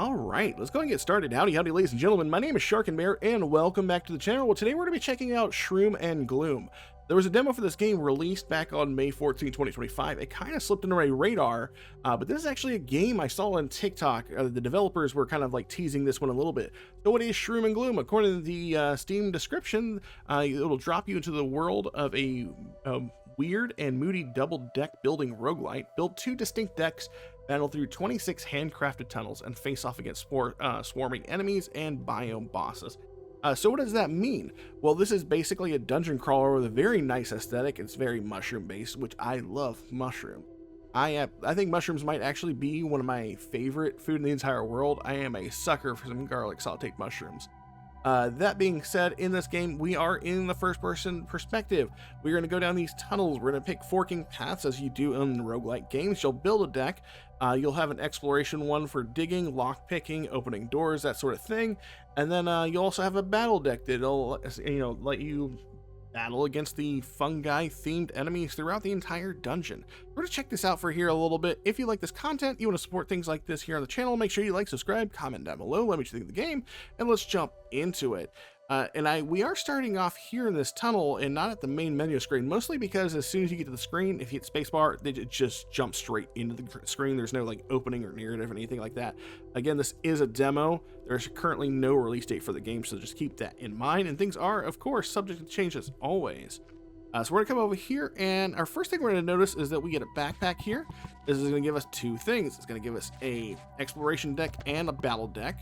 All right, let's go and get started. Howdy, howdy, ladies and gentlemen. My name is Sharkinbear, and welcome back to the channel. Well, today we're going to be checking out Shroom and Gloom. There was a demo for this game released back on May 14, 2025. It kind of slipped under my radar, but this is actually a game I saw on TikTok. The developers were kind of like teasing this one a little bit. So what is Shroom and Gloom? According to the Steam description, it'll drop you into the world of a weird and moody double-deck building roguelike. Build 2 distinct decks, battle through 26 handcrafted tunnels, and face off against spore-swarming enemies and biome bosses. So what does that mean? Well, this is basically a dungeon crawler with a very nice aesthetic. It's very mushroom based, which I love mushroom. I think mushrooms might actually be one of my favorite food in the entire world. I am a sucker for some garlic sauteed mushrooms. That being said, in this game, we are in the first-person perspective. We're going to go down these tunnels. We're going to pick forking paths as you do in roguelike games. You'll build a deck. You'll have an exploration one for digging, lock-picking, opening doors, that sort of thing. And then you'll also have a battle deck that'll, let you battle against the fungi-themed enemies throughout the entire dungeon. We're going to check this out for here a little bit. If you like this content, you want to support things like this here on the channel, make sure you like, subscribe, comment down below, let me know what you think of the game, and let's jump into it. We are starting off here in this tunnel and not at the main menu screen, mostly because as soon as you get to the screen, if you hit spacebar, it just jumps straight into the screen. There's no like opening or narrative or anything like that. Again, this is a demo. There's currently no release date for the game, so just keep that in mind. And things are, of course, subject to change as always. So we're gonna come over here, and our first thing we're gonna notice is that we get a backpack here. This is gonna give us 2 things. It's gonna give us a exploration deck and a battle deck.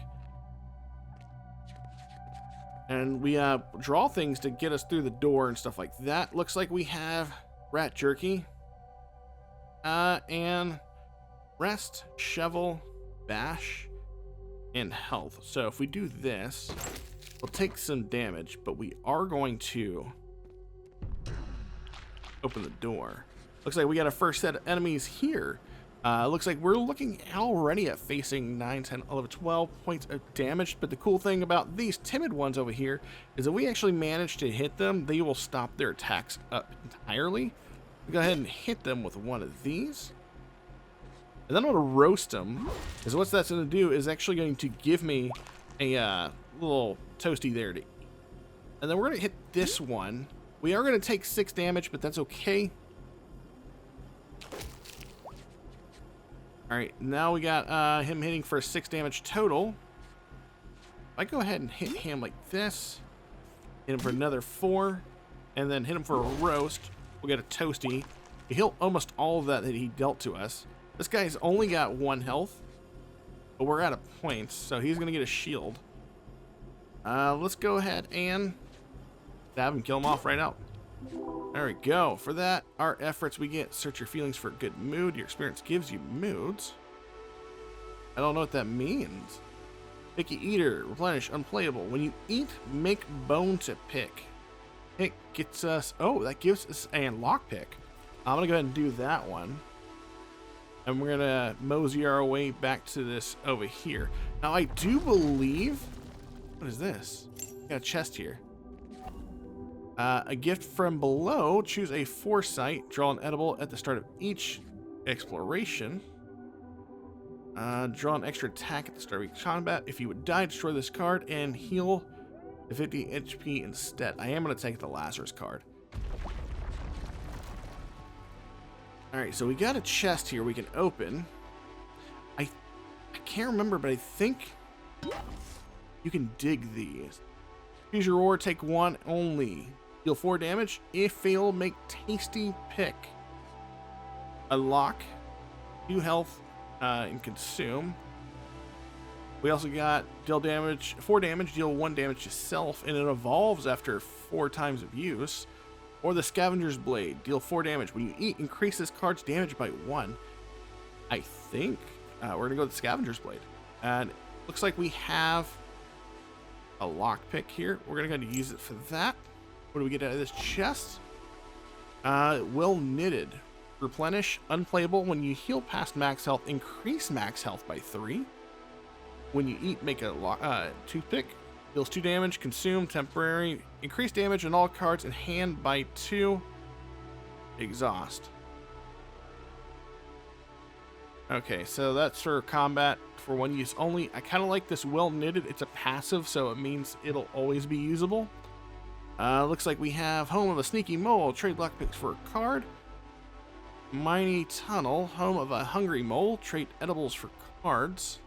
And we draw things to get us through the door and stuff like that. Looks like we have rat jerky, and rest, shovel, bash, and health. So if we do this, we'll take some damage, but we are going to open the door. Looks like we got a first set of enemies here. Looks like we're looking already at facing 9, 10, 11, 12 points of damage, but the cool thing about these timid ones over here is that we actually manage to hit them, they will stop their attacks up entirely. We go ahead and hit them with one of these, and then I'm going to roast them, because what that's going to do is actually going to give me a little toasty there to eat. And then we're going to hit this one. We are going to take 6 damage, but that's okay. Alright, now we got him hitting for 6 damage total. If I go ahead and hit him like this, hit him for another 4, and then hit him for a roast, we'll get a toasty. We heal almost all of that he dealt to us. This guy's only got 1 health, but we're out of points, so he's going to get a shield. Let's go ahead and stab him, kill him off right out. There we go. For that, our efforts, we get search your feelings for a good mood. Your experience gives you moods. I don't know what that means. Picky eater, replenish, unplayable. When you eat, make bone to pick. It gets us, oh, that gives us a lockpick. I'm going to go ahead and do that one. And we're going to mosey our way back to this over here. Now, I do believe, what is this? Got a chest here. A gift from below. Choose a foresight. Draw an edible at the start of each exploration. Draw an extra attack at the start of each combat. If you would die, destroy this card and heal the 50 HP instead. I am going to take the Lazarus card. Alright, so we got a chest here we can open. I can't remember, but I think you can dig these. Choose your reward, take 1 only. Deal 4 damage. If fail, make tasty pick. Unlock 2 health and consume. We also got deal damage, 4 damage, deal 1 damage to self, and it evolves after 4 times of use. Or the Scavenger's Blade, deal 4 damage. When you eat, increase this card's damage by 1. I think we're gonna go with the Scavenger's Blade, and it looks like we have a lockpick here. We're gonna go ahead and use it for that. What do we get out of this chest? Well knitted. Replenish, unplayable. When you heal past max health, increase max health by 3. When you eat, make a toothpick. Deals 2 damage, consume, temporary. Increase damage on all cards in hand by 2. Exhaust. Okay, so that's for combat for one use only. I kind of like this well knitted. It's a passive, so it means it'll always be usable. Looks like we have home of a sneaky mole. Trade lockpicks for a card. Miny tunnel. Home of a hungry mole. Trade edibles for cards.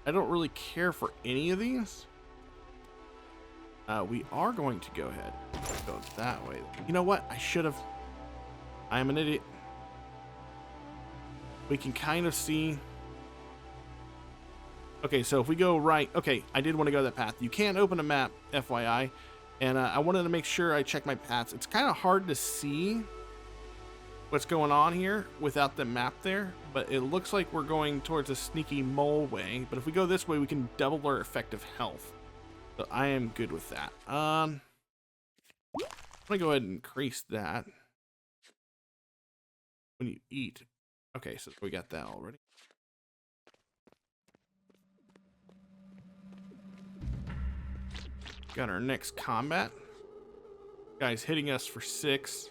I don't really care for any of these. We are going to go ahead and go that way. You know what? I should have. I am an idiot. We can kind of see. Okay, so if we go right. Okay, I did want to go that path. You can't open a map, FYI. And I wanted to make sure I check my paths. It's kind of hard to see what's going on here without the map there. But it looks like we're going towards a sneaky mole way. But if we go this way, we can double our effective health. So I am good with that. I'm going to go ahead and increase that. When you eat. Okay, so we got that already. Got our next combat. Guy's hitting us for 6.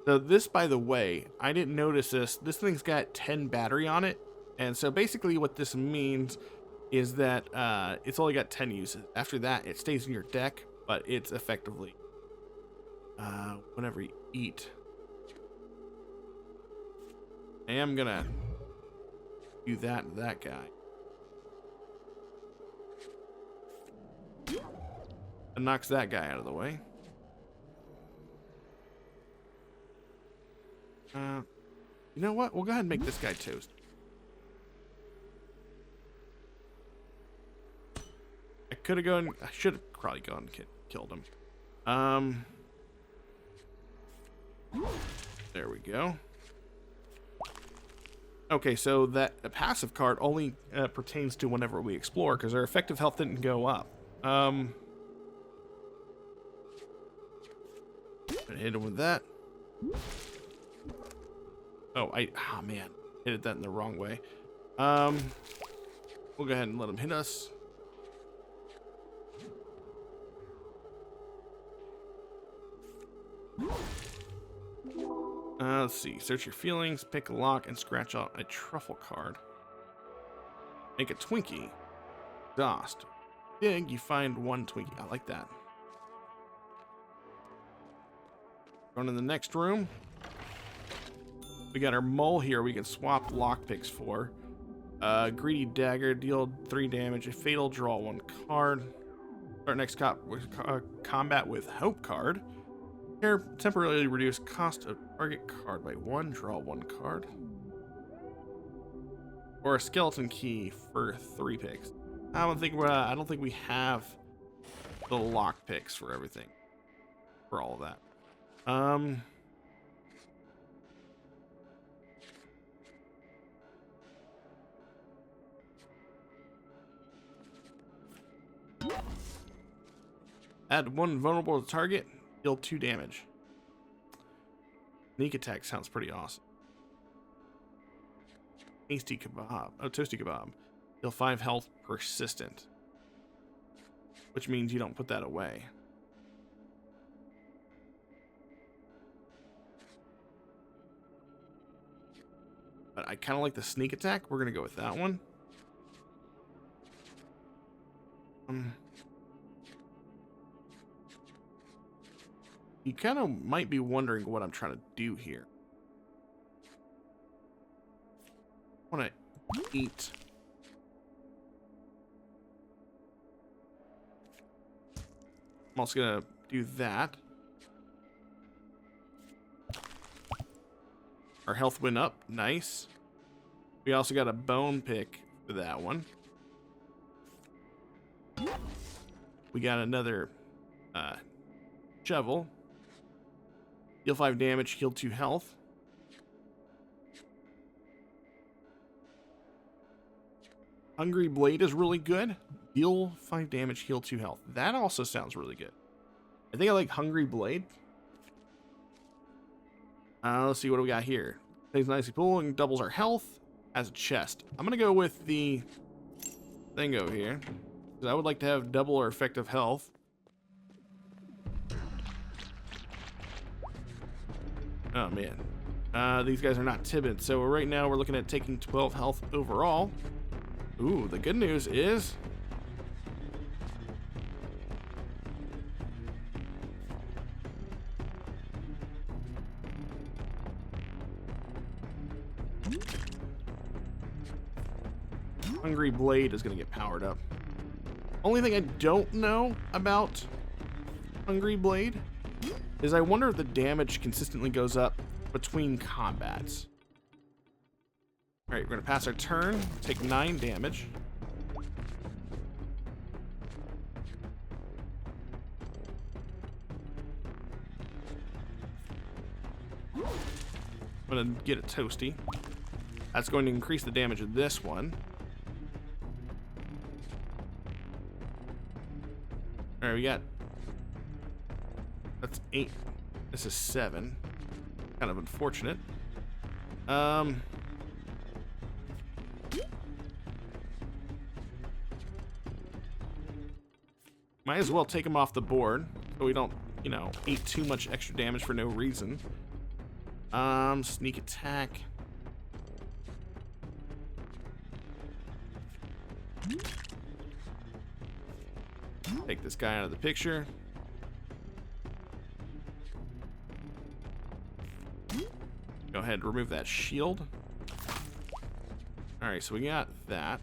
So this, by the way, I didn't notice this. This thing's got 10 battery on it. And so basically what this means is that it's only got 10 uses. After that, it stays in your deck, but it's effectively whenever you eat. I am gonna do that to that guy. And knocks that guy out of the way. You know what? We'll go ahead and make this guy toast. I could have gone. I should have probably gone and killed him. There we go. Okay, so that a passive card only pertains to whenever we explore, because our effective health didn't go up. Hit him with that. Oh man, hit that in the wrong way. We'll go ahead and let him hit us. Let's see. Search your feelings, pick a lock, and scratch out a truffle card. Make a Twinkie. Exhaust. Dig, you find 1 Twinkie. I like that. Going to the next room. We got our mole here we can swap lockpicks for. Greedy dagger, deal 3 damage. A fatal, draw 1 card. Our next combat with hope card. Temporarily reduce cost of target card by 1. Draw 1 card. Or a skeleton key for 3 picks. I don't think we have the lock picks for everything. For all of that. Add 1 vulnerable to target. Deal 2 damage. Sneak attack sounds pretty awesome. Tasty kebab. Oh, toasty kebab. Deal 5 health persistent. Which means you don't put that away. But I kind of like the sneak attack. We're going to go with that one. You kind of might be wondering what I'm trying to do here. I want to eat. I'm also going to do that. Our health went up. Nice. We also got a bone pick for that one. We got another shovel. Deal 5 damage, heal 2 health. Hungry Blade is really good. Deal 5 damage, heal 2 health. That also sounds really good. I think I like Hungry Blade. Let's see what do we got here. Things nicely pulling, doubles our health as a chest. I'm gonna go with the thing over here because I would like to have double our effective health. Oh man, These guys are not timid, so right now we're looking at taking 12 health overall. Ooh, the good news is Hungry Blade is going to get powered up. Only thing I don't know about Hungry Blade is I wonder if the damage consistently goes up between combats. Alright, we're going to pass our turn, take 9 damage. I'm going to get a toasty. That's going to increase the damage of this one. Alright, we got... That's 8. This is 7. Kind of unfortunate. Might as well take him off the board so we don't, you know, eat too much extra damage for no reason. Sneak attack. Take this guy out of the picture. Go ahead and remove that shield. Alright, so we got that.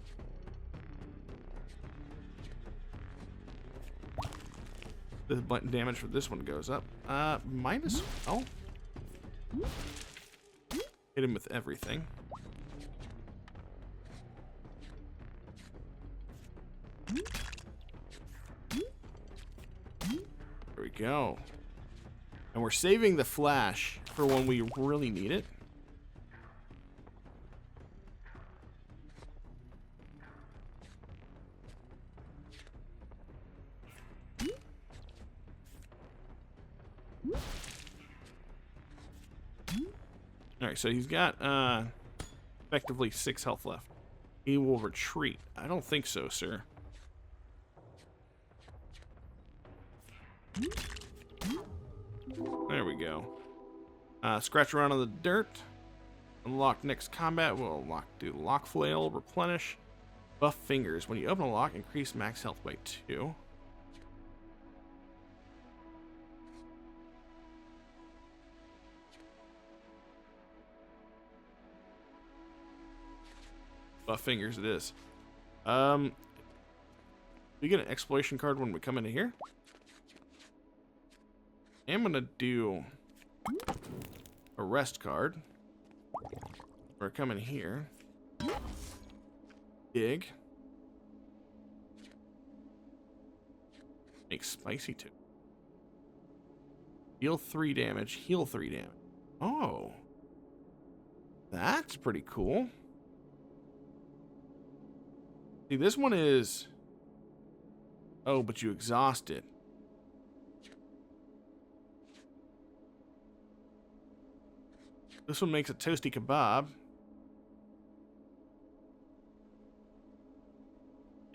The damage for this one goes up. Minus... Oh. Hit him with everything. There we go. And we're saving the flash for when we really need it. Alright, so he's got effectively 6 health left. He will retreat. I don't think so, sir. There we go. Scratch around on the dirt. Unlock next combat. We'll do lock flail, replenish, buff fingers. When you open a lock, increase max health by 2. Buff fingers it is. We get an exploration card when we come into here. I'm gonna do a rest card. We're coming here. Dig. Make spicy too. Deal 3 damage, heal 3 damage. Oh. That's pretty cool. See, this one is... Oh, but you exhaust it. This one makes a toasty kebab.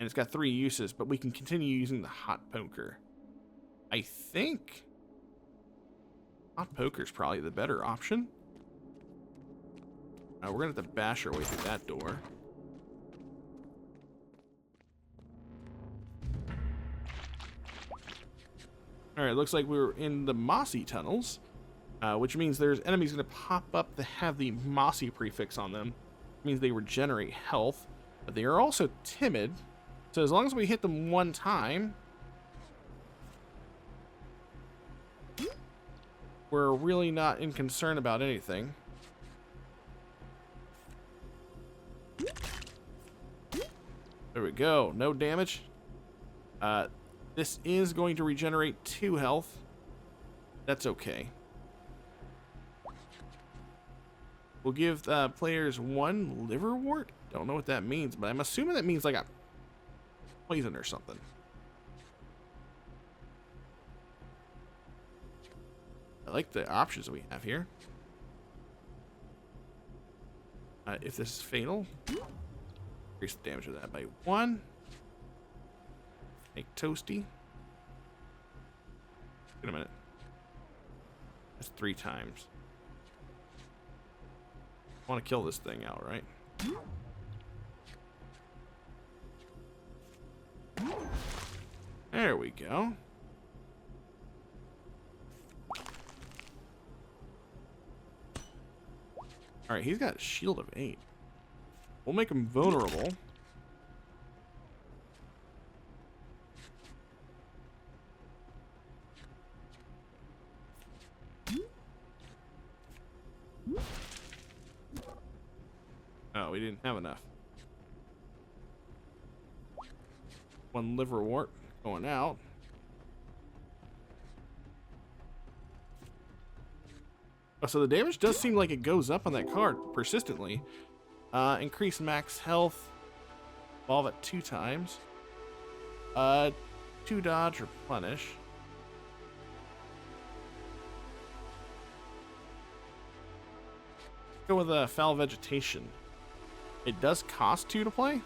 And it's got 3 uses, but we can continue using the hot poker. I think hot poker is probably the better option. We're going to have to bash our way through that door. Alright, looks like we're in the mossy tunnels. Which means there's enemies going to pop up that have the mossy prefix on them. It means they regenerate health, but they are also timid. So as long as we hit them 1 time, we're really not in concern about anything. There we go. No damage. This is going to regenerate 2 health. That's okay. We'll give players 1 liverwort. Don't know what that means, but I'm assuming that means like a poison or something. I like the options we have here. If this is fatal, increase the damage of that by 1. Make toasty. Wait a minute. That's 3 times. I want to kill this thing outright. There we go. Alright, he's got a shield of 8. We'll make him vulnerable. Oh, we didn't have enough. One liverwort going out. Oh, so the damage does seem like it goes up on that card persistently. Increase max health. Evolve it 2 times. 2 dodge, replenish. Go with foul vegetation. It does cost 2 to play,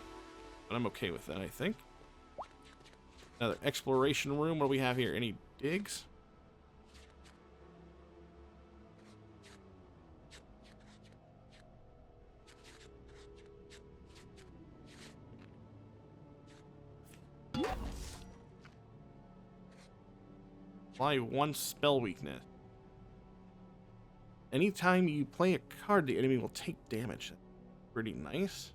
but I'm okay with that, I think. Another exploration room. What do we have here? Any digs? Apply 1 spell weakness. Anytime you play a card, the enemy will take damage. Pretty nice.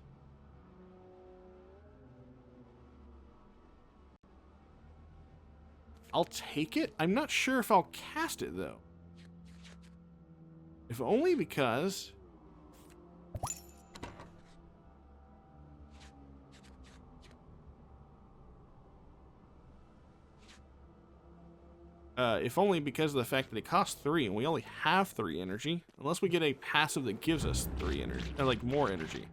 I'll take it. I'm not sure if I'll cast it, though. If only because... if only because of the fact that it costs 3 and we only have 3 energy. Unless we get a passive that gives us 3 energy, or like more energy.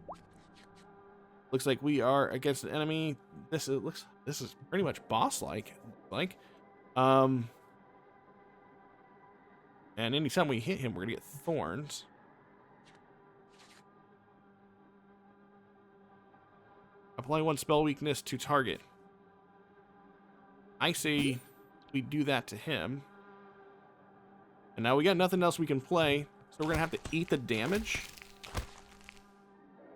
Looks like we are against an enemy. This is pretty much boss-like. And anytime we hit him, we're gonna get thorns. Apply 1 spell weakness to target. I say we do that to him. And now we got nothing else we can play, so we're gonna have to eat the damage.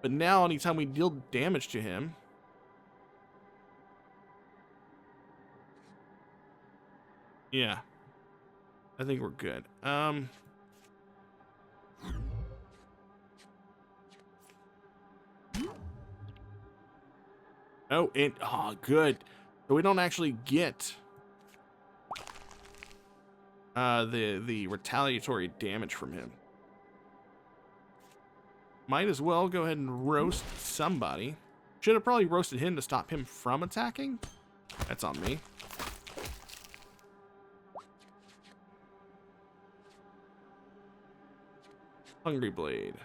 But now anytime we deal damage to him, yeah, I think we're good. Oh, good. So we don't actually get the retaliatory damage from him. Might as well go ahead and roast somebody. Should have probably roasted him to stop him from attacking. That's on me. Hungry Blade.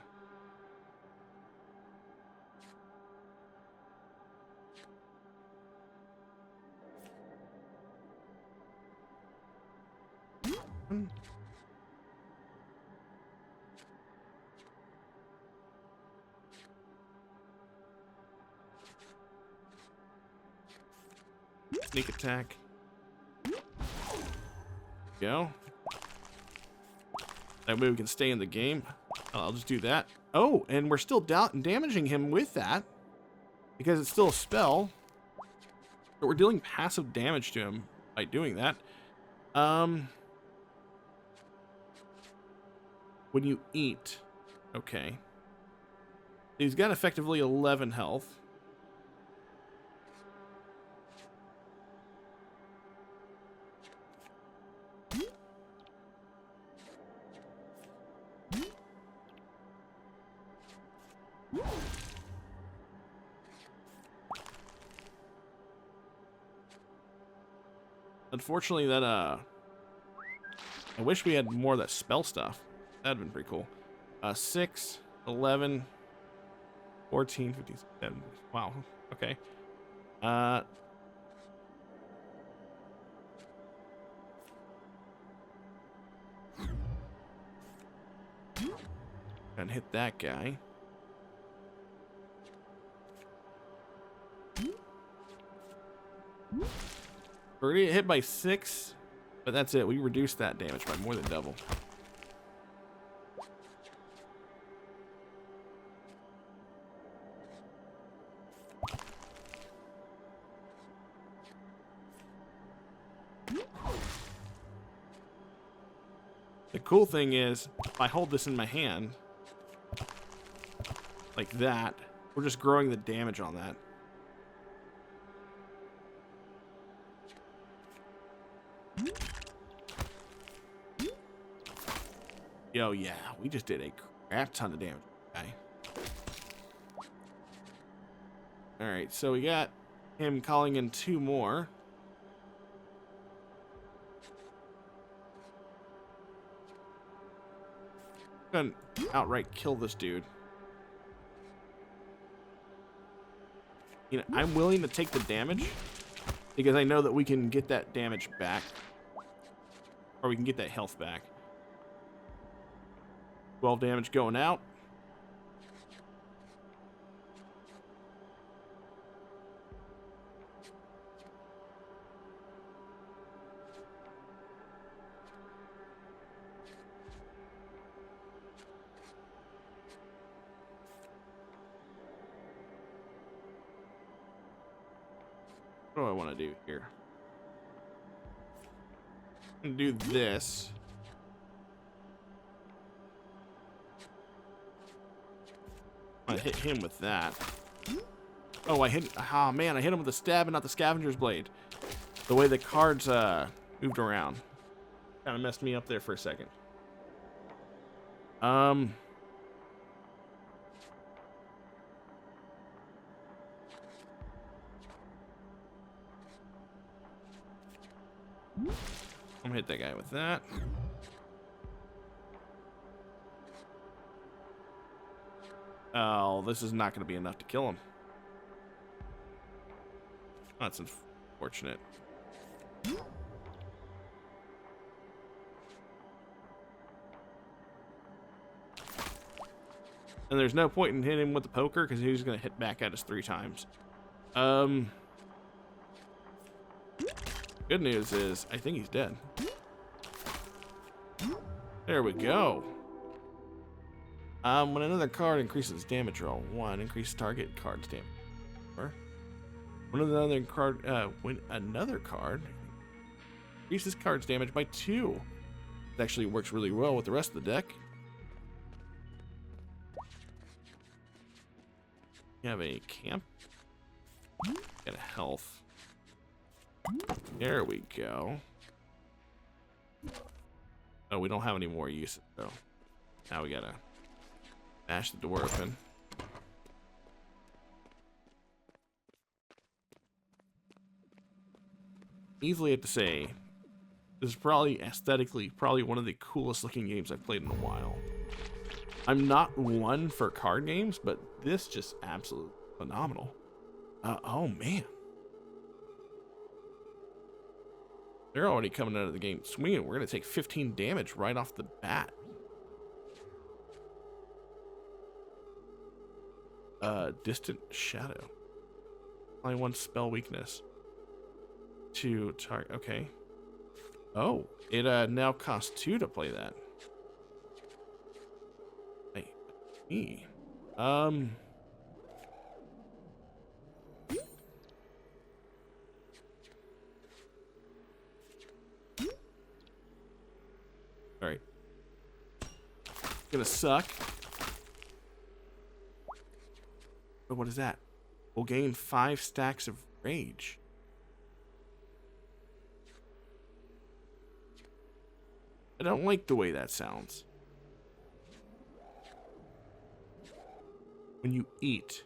Sneak attack. Go. That way we can stay in the game. I'll just do that. Oh, and we're still damaging him with that because it's still a spell. But we're dealing passive damage to him by doing that. When you eat, okay. He's got effectively 11 health. Unfortunately, that, I wish we had more of that spell stuff. That'd been pretty cool. 6, 11, 14, 15, 17. Wow. Okay. And hit that guy. We're gonna get hit by 6, but that's it. We reduced that damage by more than double. The cool thing is, if I hold this in my hand, like that, we're just growing the damage on that. Yo, yeah, we just did a crap ton of damage. Okay. Alright, so we got him calling in 2 more. I'm gonna outright kill this dude. You know, I'm willing to take the damage because I know that we can get that damage back. Or we can get that health back. 12 damage going out. What do I want to do here? I'm gonna do this. I hit him with that. Oh, I hit. Oh man, I hit him with the stab and not the scavenger's blade. The way the cards moved around kind of messed me up there for a second. I'm gonna hit that guy with that. Oh, this is not going to be enough to kill him. That's unfortunate. And there's no point in hitting him with the poker because he's going to hit back at us 3 times. Good news is, I think he's dead. There we go. When another card increases damage roll 1, increase target card's damage. When another card increases card's damage by 2. It actually works really well with the rest of the deck. You have a camp. Get a health. There we go. Oh, we don't have any more uses though. Now we gotta bash the door open. Easily have to say, this is probably aesthetically one of the coolest looking games I've played in a while. I'm not one for card games, but this just absolutely phenomenal. Oh man. They're already coming out of the game swinging. We're going to take 15 damage right off the bat. Distant Shadow. Only 1 spell weakness. 2 target. Okay. Oh, it now costs 2 to play that. Hey, all right. Gonna suck. But what is that? We'll gain 5 stacks of rage. I don't like the way that sounds. When you eat.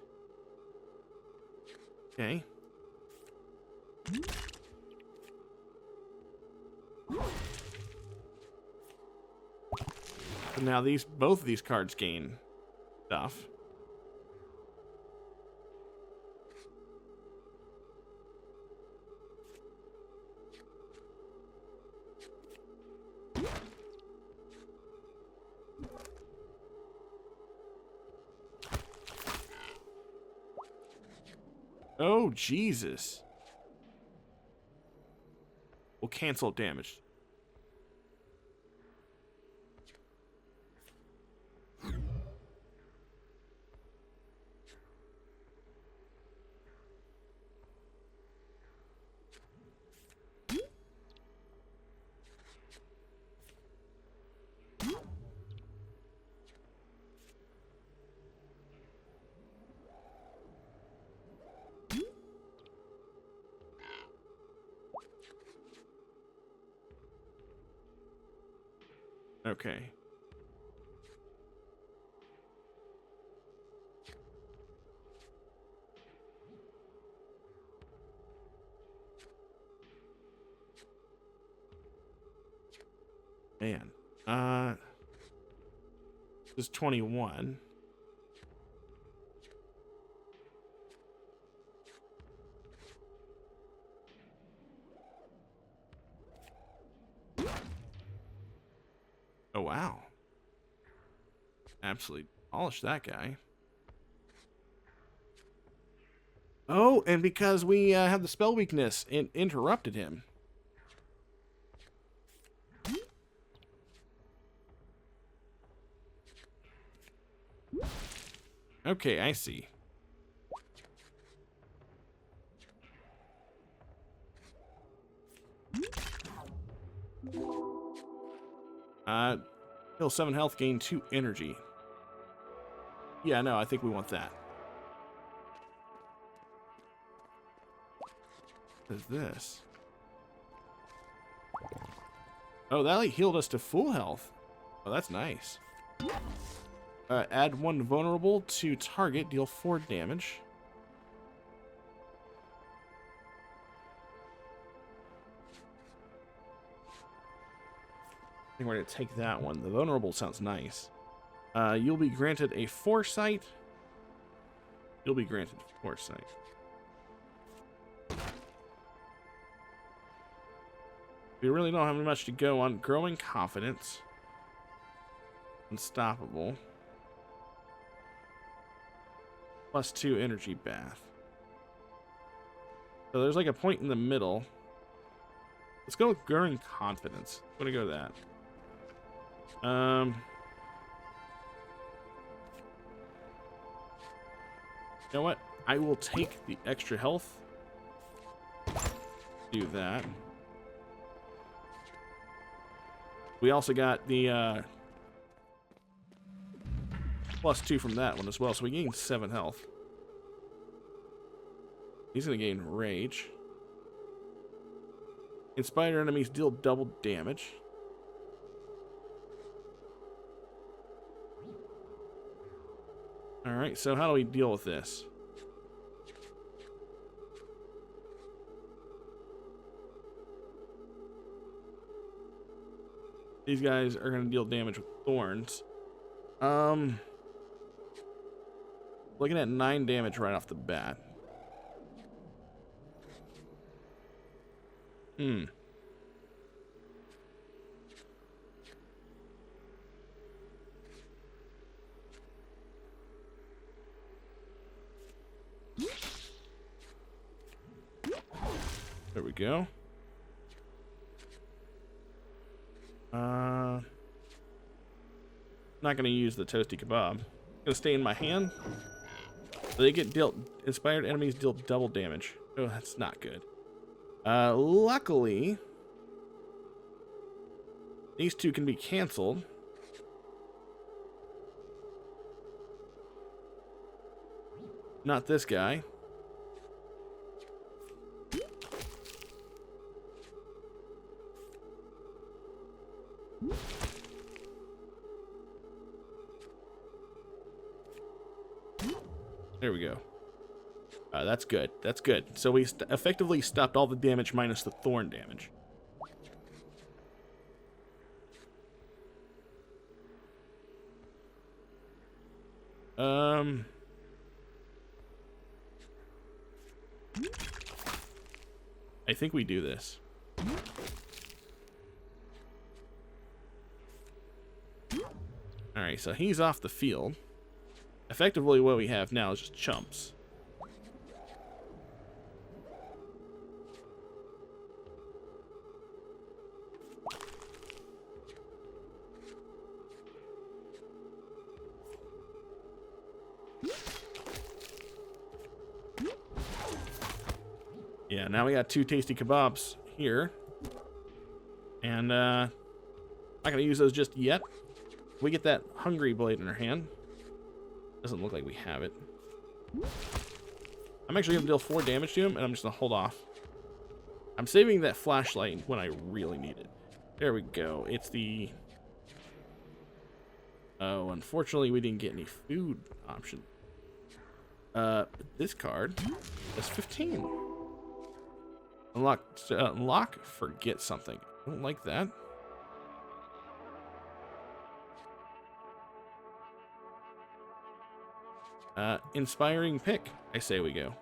Okay. So now both of these cards gain stuff. Oh, Jesus. We'll cancel damage. Okay. Man. This is 21. Oh, wow. Absolutely polished that guy. Oh, and because we have the spell weakness, it interrupted him. Okay, I see. Heal 7 health, gain 2 energy. Yeah, no, I think we want that. What is this? Oh, that like healed us to full health. Oh, that's nice. Add 1 vulnerable to target, deal 4 damage. I think we're going to take that one. The vulnerable sounds nice. You'll be granted a foresight. You'll be granted foresight. We really don't have much to go on. Growing confidence. Unstoppable. +2 energy bath. So there's like a point in the middle. Let's go with growing confidence. I'm gonna go with that. You know what? I will take the extra health. Do that. We also got the +2 from that one as well, so we gained 7 health. He's gonna gain rage. Inspired enemies deal double damage. Alright, so how do we deal with this? These guys are going to deal damage with thorns. Looking at 9 damage right off the bat. There we go. Not going to use the toasty kebab. Going to stay in my hand. They get dealt. Inspired enemies deal double damage. Oh, that's not good. Luckily, these 2 can be canceled. Not this guy. There we go. That's good. That's good. So we effectively stopped all the damage minus the thorn damage. I think we do this. Alright, so he's off the field. Effectively, what we have now is just chumps. Yeah, now we got 2 tasty kebabs here. And, not gonna use those just yet. We get that hungry blade in our hand. Doesn't look like we have it. I'm actually gonna deal 4 damage to him, and I'm just gonna hold off. I'm saving that flashlight when I really need it. There we go. It's the Oh, unfortunately, we didn't get any food option. This card is 15. Unlock, forget something. I don't like that. Inspiring pick, I say we go.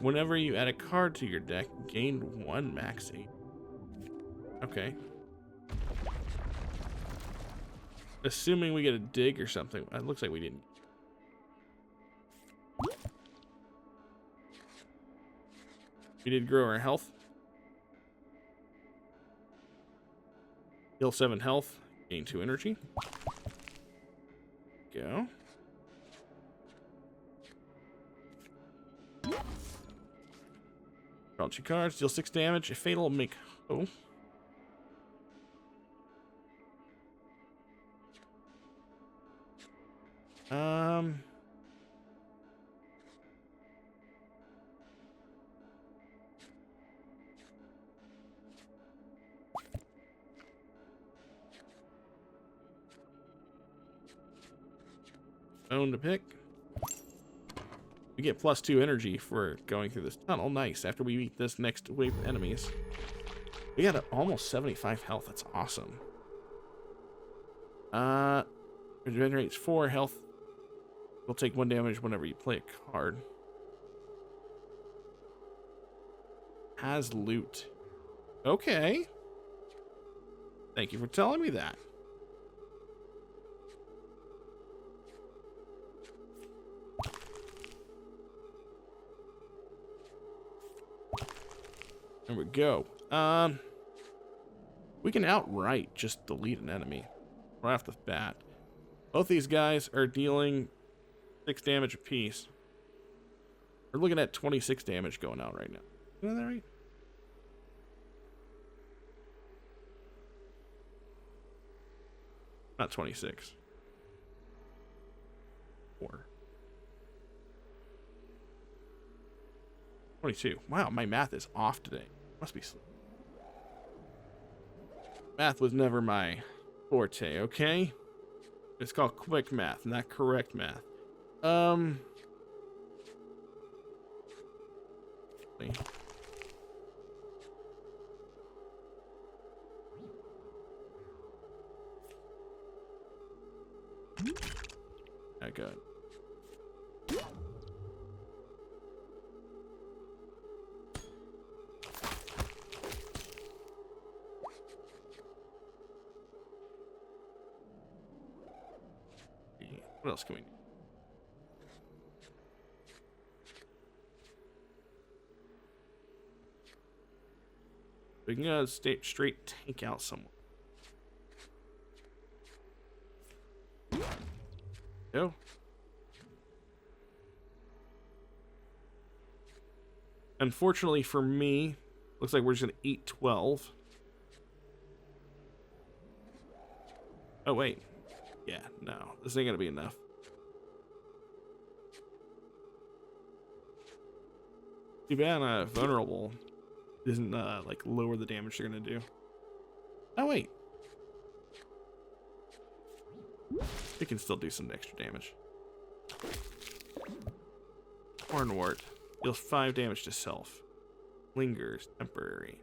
Whenever you add a card to your deck, gain 1 max 8. Okay. Assuming we get a dig or something. It looks like we didn't. We did grow our health. Heal 7 health, gain 2 energy. Go. Draw 2 cards, deal 6 damage. A fatal make. Oh. Own to pick. We get +2 energy for going through this tunnel. Nice. After we beat this next wave of enemies. We got almost 75 health. That's awesome. Regenerates 4 health. We'll take 1 damage whenever you play a card. Has loot. Okay. Thank you for telling me that. There we go. We can outright just delete an enemy right off the bat. Both these guys are dealing 6 damage apiece. We're looking at 26 damage going out right now. Isn't that right? Not 26. 4. 22. Wow, my math is off today. Must be sleep. Math was never my forte, okay? It's called quick math, not correct math. Not good. What else can we do? We can go straight take out someone. Go. Unfortunately for me, looks like we're just gonna eat 12. Oh wait. Yeah, no, this ain't gonna be enough. Too bad vulnerable doesn't like lower the damage they're gonna do. Oh wait, it can still do some extra damage. Hornwort deals 5 damage to self. Lingers temporary.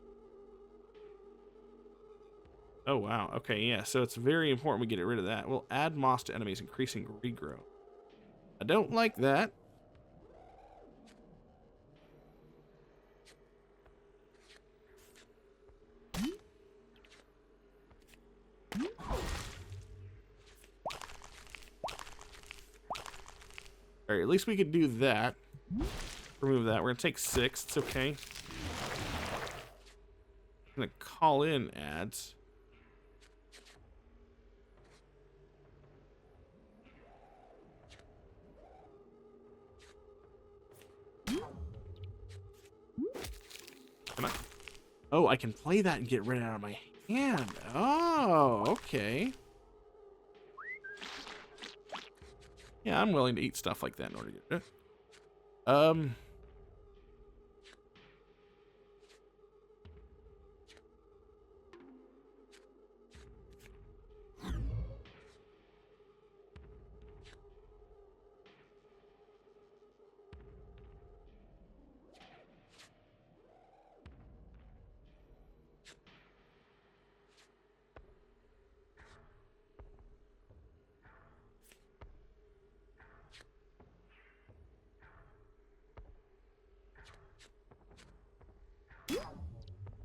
Oh, wow. Okay, yeah. So it's very important we get rid of that. We'll add moss to enemies, increasing regrow. I don't like that. All right, at least we could do that. Remove that. We're going to take 6. It's okay. I'm going to call in ads. Come on. Oh, I can play that and get rid out of my hand. Oh, okay. Yeah, I'm willing to eat stuff like that in order to get it.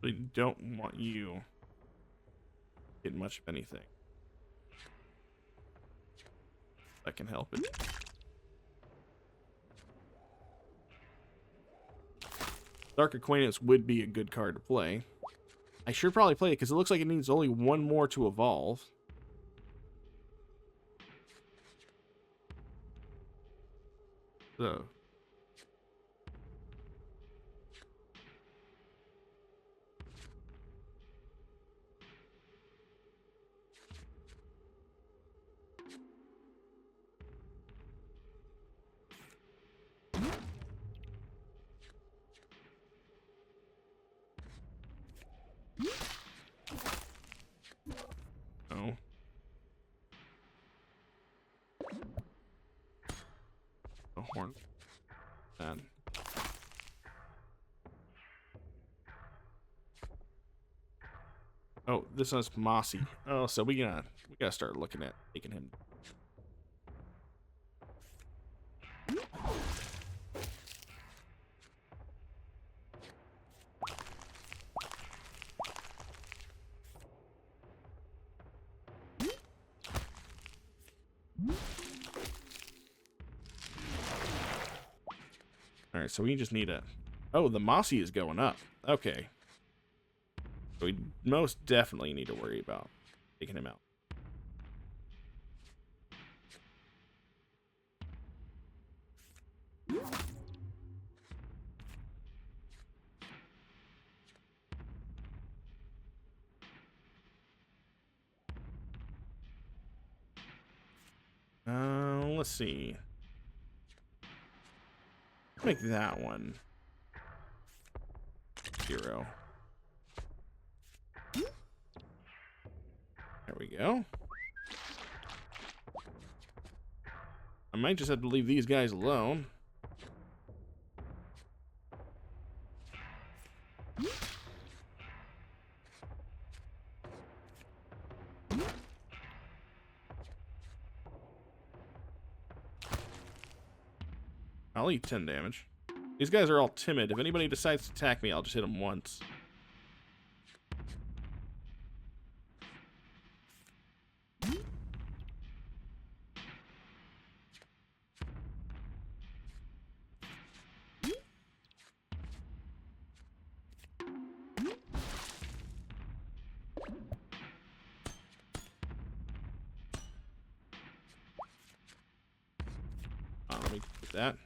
They don't want you getting much of anything. That can help it. Dark Acquaintance would be a good card to play. I should probably play it because it looks like it needs only one more to evolve. So. Oh. A horn. Bad. Oh, this one's mossy. Oh, so we gotta start looking at taking him. All right, so we just need a. Oh, the mossy is going up. Okay. So we most definitely need to worry about taking him out. Let's see. Make that one 0. There we go. I might just have to leave these guys alone. I'll eat 10 damage. These guys are all timid. If anybody decides to attack me, I'll just hit them once. Let me get that.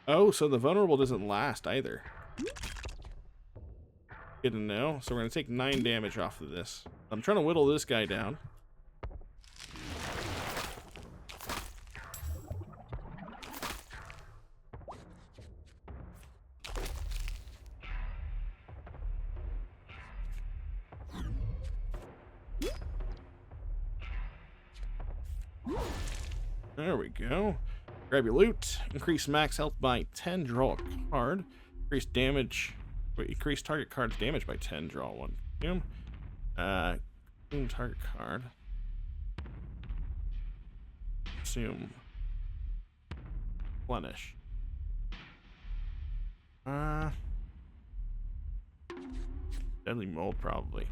Oh, so the vulnerable doesn't last either. Good to know. So we're going to take 9 damage off of this. I'm trying to whittle this guy down. There we go. Grab your loot. Increase max health by 10. Draw a card. Increase damage. Wait, increase target card's damage by 10. Draw one. Target card. Assume. Replenish. Deadly mold probably.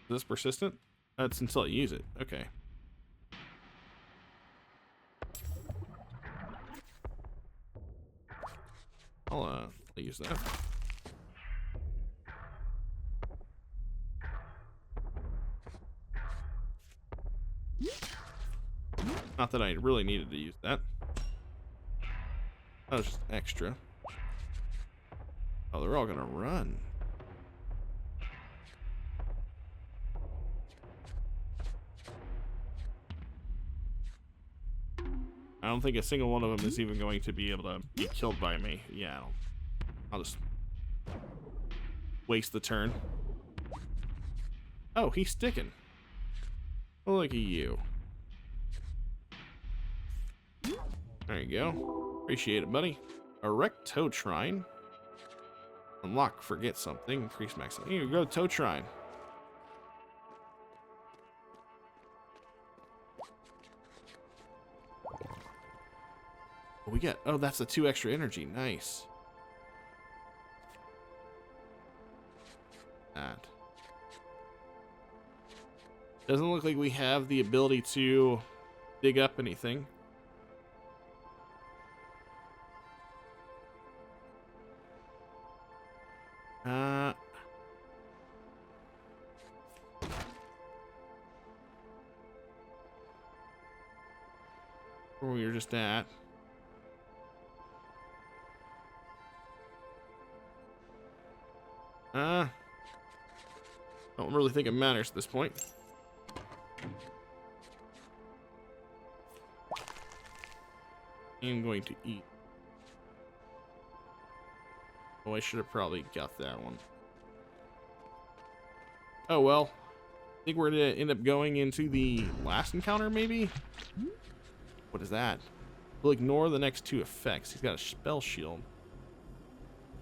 Is this persistent? That's until I use it. Okay. I'll use that. Not that I really needed to use that. That was just extra. Oh, they're all gonna run. I don't think a single one of them is even going to be able to be killed by me. Yeah, I'll just waste the turn. Oh, he's sticking. Well, look at you. There you go. Appreciate it, buddy. Erect Toad Shrine. Unlock, forget something. Increase max. Here you go, Toad Shrine. What we get? Oh, that's the 2 extra energy. Nice. That. Doesn't look like we have the ability to dig up anything. Where we were just at. Don't really think it matters at this point. I'm going to eat. Oh, I should have probably got that one. Oh well. I think we're gonna end up going into the last encounter, maybe? What is that? We'll ignore the next 2 effects. He's got a spell shield.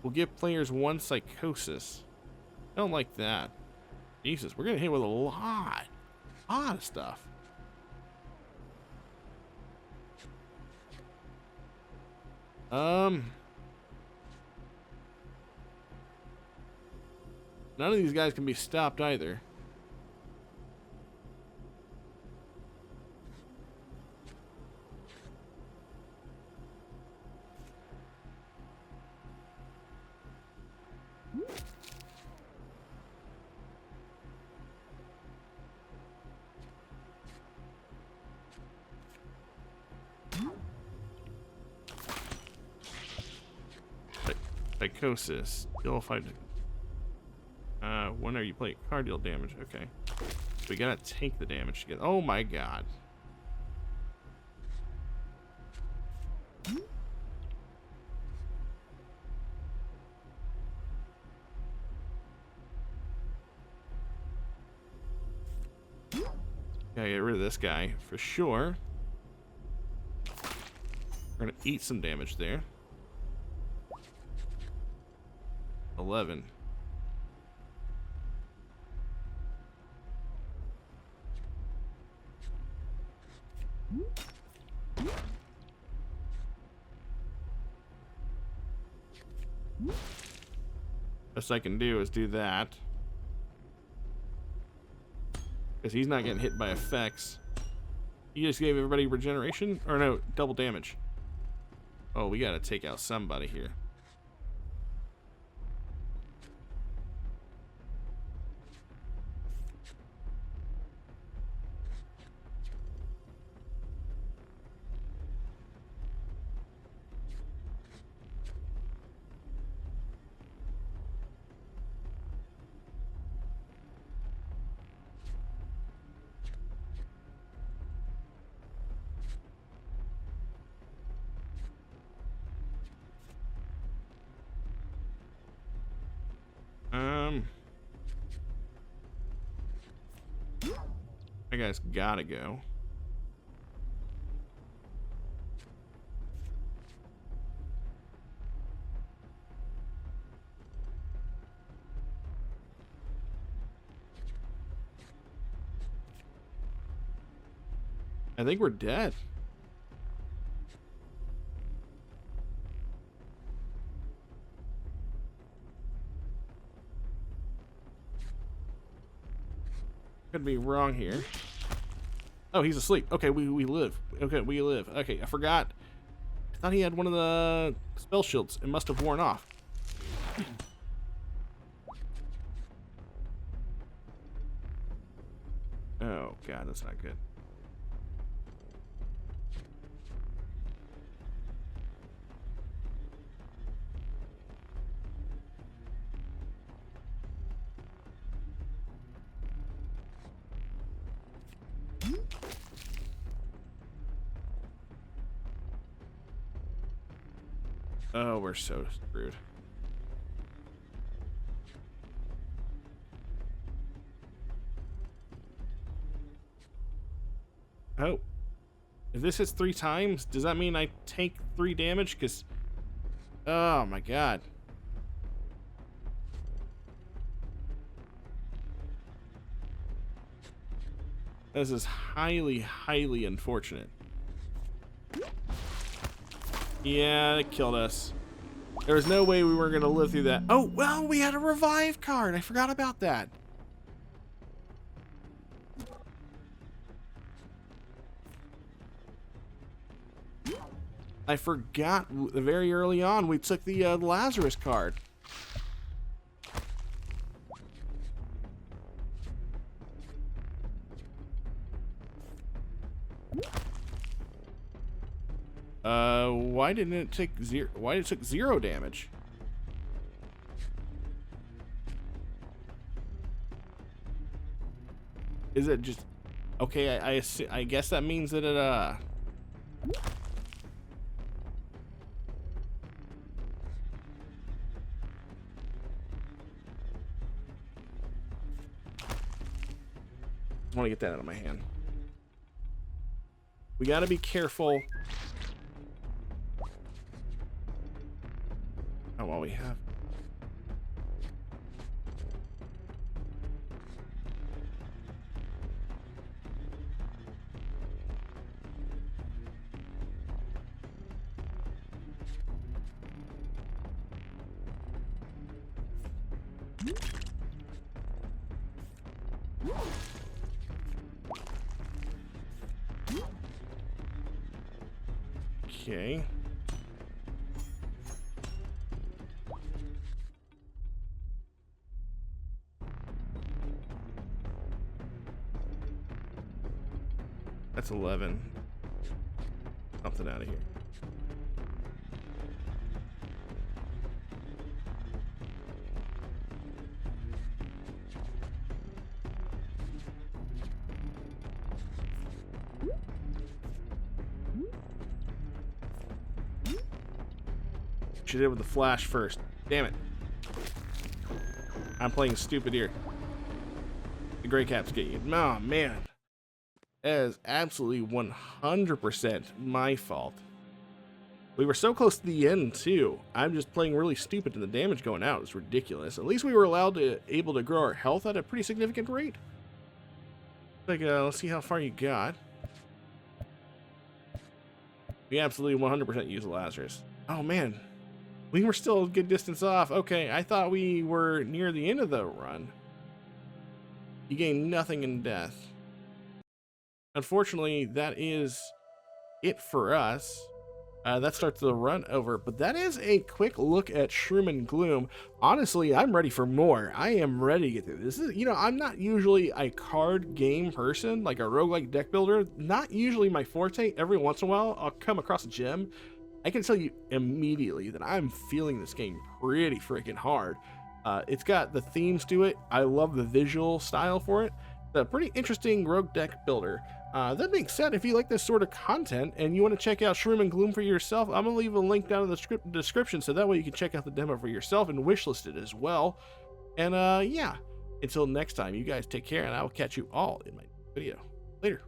We'll give players 1 psychosis. I don't like that. Jesus, we're gonna hit with a lot of stuff. None of these guys can be stopped either. Psychosis. Deal 5. When are you playing? Card deal damage. Okay. We gotta take the damage to get. Oh my god. Gotta get rid of this guy for sure. We're gonna eat some damage there. 11. Best I can do is do that. Because he's not getting hit by effects. He just gave everybody regeneration? Or no, double damage. Oh, we gotta take out somebody here. That guy's gotta go. I think we're dead. Could be wrong here. Oh, he's asleep. Okay, we live. Okay, we live. Okay, I forgot. I thought he had one of the spell shields. It must have worn off. Oh, God, that's not good. Oh, we're so screwed. Oh. If this hits 3 times, does that mean I take 3 damage? Because... oh, my God. This is highly, highly unfortunate. Yeah, it killed us. There was no way we were going to live through that. Oh, well, we had a revive card. I forgot about that. I forgot very early on we took the Lazarus card. Why didn't it take zero? Why did it take 0 damage? Is it just okay? I guess that means that it I want to get that out of my hand. We got to be careful. Oh, well, we have. Okay. That's 11. Something out of here. Should hit with the flash first. Damn it. I'm playing stupid here. The gray caps get you. Oh, man. That is absolutely 100% my fault. We were so close to the end, too. I'm just playing really stupid, and the damage going out is ridiculous. At least we were able to grow our health at a pretty significant rate. Like, let's see how far you got. We absolutely 100% use Lazarus. Oh, man. We were still a good distance off. Okay, I thought we were near the end of the run. You gain nothing in death. Unfortunately, that is it for us. That starts the run over, but that is a quick look at Shroom and Gloom. Honestly, I'm ready for more. I am ready to get through this. You know, I'm not usually a card game person, like a roguelike deck builder. Not usually my forte. Every once in a while, I'll come across a gem. I can tell you immediately that I'm feeling this game pretty freaking hard. It's got the themes to it. I love the visual style for it. It's a pretty interesting rogue deck builder. That being said, if you like this sort of content and you want to check out Shroom and Gloom for yourself, I'm going to leave a link down in the description so that way you can check out the demo for yourself and wishlist it as well. And yeah, until next time, you guys take care, and I will catch you all in my video. Later.